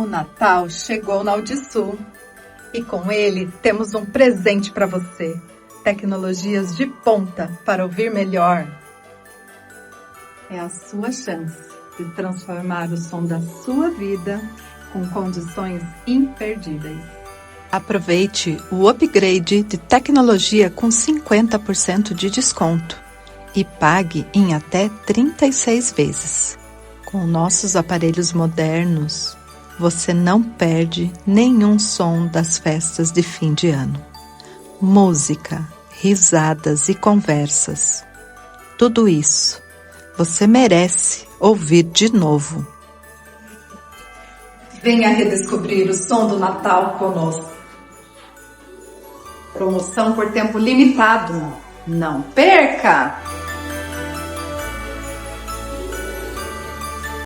O Natal chegou na Audisul e com ele temos um presente para você. Tecnologias de ponta para ouvir melhor. É a sua chance de transformar o som da sua vida com condições imperdíveis. Aproveite o upgrade de tecnologia com 50% de desconto e pague em até 36 vezes. Com nossos aparelhos modernos, você não perde nenhum som das festas de fim de ano. Música, risadas e conversas. Tudo isso você merece ouvir de novo. Venha redescobrir o som do Natal conosco. Promoção por tempo limitado. Não perca!